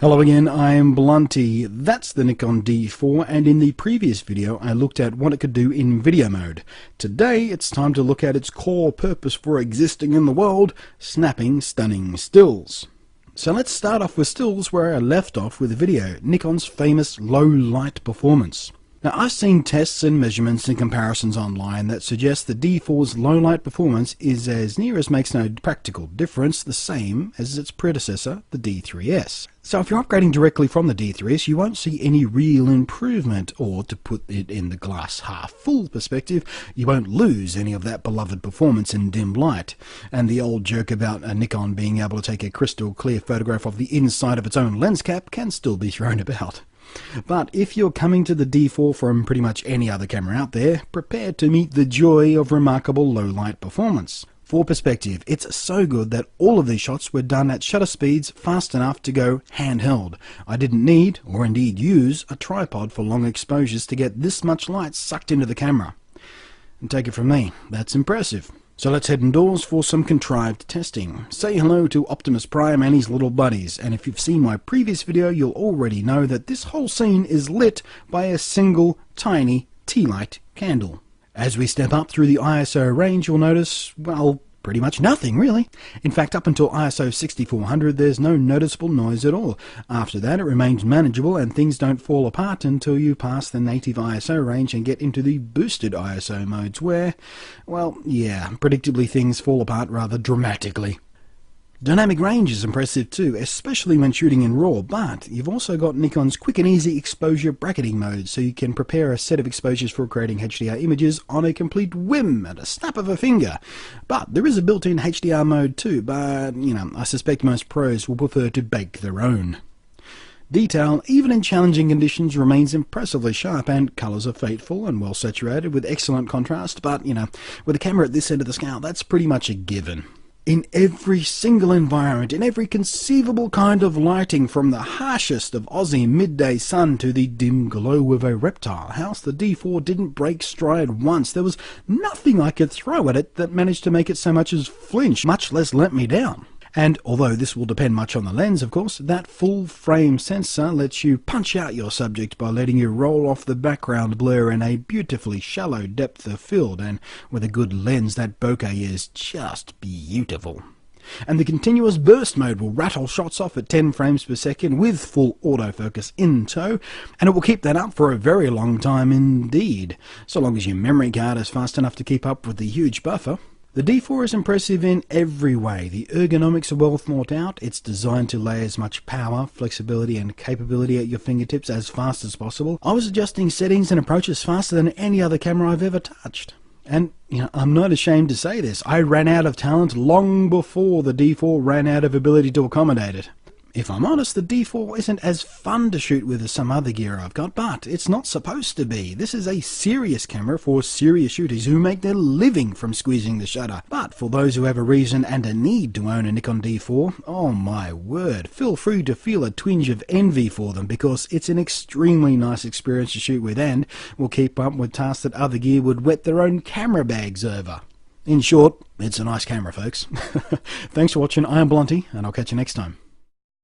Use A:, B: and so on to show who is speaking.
A: Hello again, I'm Blunty. That's the Nikon D4, and in the previous video I looked at what it could do in video mode. Today it's time to look at its core purpose for existing in the world, snapping stunning stills. So let's start off with stills where I left off with video, Nikon's famous low light performance. Now, I've seen tests and measurements and comparisons online that suggest the D4's low light performance is as near as makes no practical difference the same as its predecessor, the D3S. So if you're upgrading directly from the D3S, you won't see any real improvement, or to put it in the glass half full perspective, you won't lose any of that beloved performance in dim light. And the old joke about a Nikon being able to take a crystal clear photograph of the inside of its own lens cap can still be thrown about. But if you're coming to the D4 from pretty much any other camera out there, prepare to meet the joy of remarkable low light performance. For perspective, it's so good that all of these shots were done at shutter speeds fast enough to go handheld. I didn't need, or indeed use, a tripod for long exposures to get this much light sucked into the camera. And take it from me, that's impressive. So let's head indoors for some contrived testing. Say hello to Optimus Prime and his little buddies, and if you've seen my previous video you'll already know that this whole scene is lit by a single tiny tea light candle. As we step up through the ISO range you'll notice, well, pretty much nothing really. In fact, up until ISO 6400 there's no noticeable noise at all. After that it remains manageable and things don't fall apart until you pass the native ISO range and get into the boosted ISO modes where, well, yeah, predictably things fall apart rather dramatically. Dynamic range is impressive too, especially when shooting in RAW, but you've also got Nikon's quick and easy exposure bracketing mode, so you can prepare a set of exposures for creating HDR images on a complete whim at a snap of a finger. But there is a built-in HDR mode too, but, you know, I suspect most pros will prefer to bake their own. Detail, even in challenging conditions, remains impressively sharp, and colours are faithful and well saturated with excellent contrast, but, you know, with a camera at this end of the scale, that's pretty much a given. In every single environment, in every conceivable kind of lighting, from the harshest of Aussie midday sun to the dim glow of a reptile house, the D4 didn't break stride once. There was nothing I could throw at it that managed to make it so much as flinch, much less let me down. And although this will depend much on the lens, of course, that full frame sensor lets you punch out your subject by letting you roll off the background blur in a beautifully shallow depth of field, and with a good lens that bokeh is just beautiful. And the continuous burst mode will rattle shots off at 10 frames per second with full autofocus in tow, and it will keep that up for a very long time indeed, so long as your memory card is fast enough to keep up with the huge buffer. The D4 is impressive in every way. The ergonomics are well thought out. It's designed to lay as much power, flexibility and capability at your fingertips as fast as possible. I was adjusting settings and approaches faster than any other camera I've ever touched. And, you know, I'm not ashamed to say this. I ran out of talent long before the D4 ran out of ability to accommodate it. If I'm honest, the D4 isn't as fun to shoot with as some other gear I've got, but it's not supposed to be. This is a serious camera for serious shooters who make their living from squeezing the shutter. But for those who have a reason and a need to own a Nikon D4, oh my word, feel free to feel a twinge of envy for them, because it's an extremely nice experience to shoot with and will keep up with tasks that other gear would wet their own camera bags over. In short, it's a nice camera, folks. Thanks for watching. I am Blunty, and I'll catch you next time.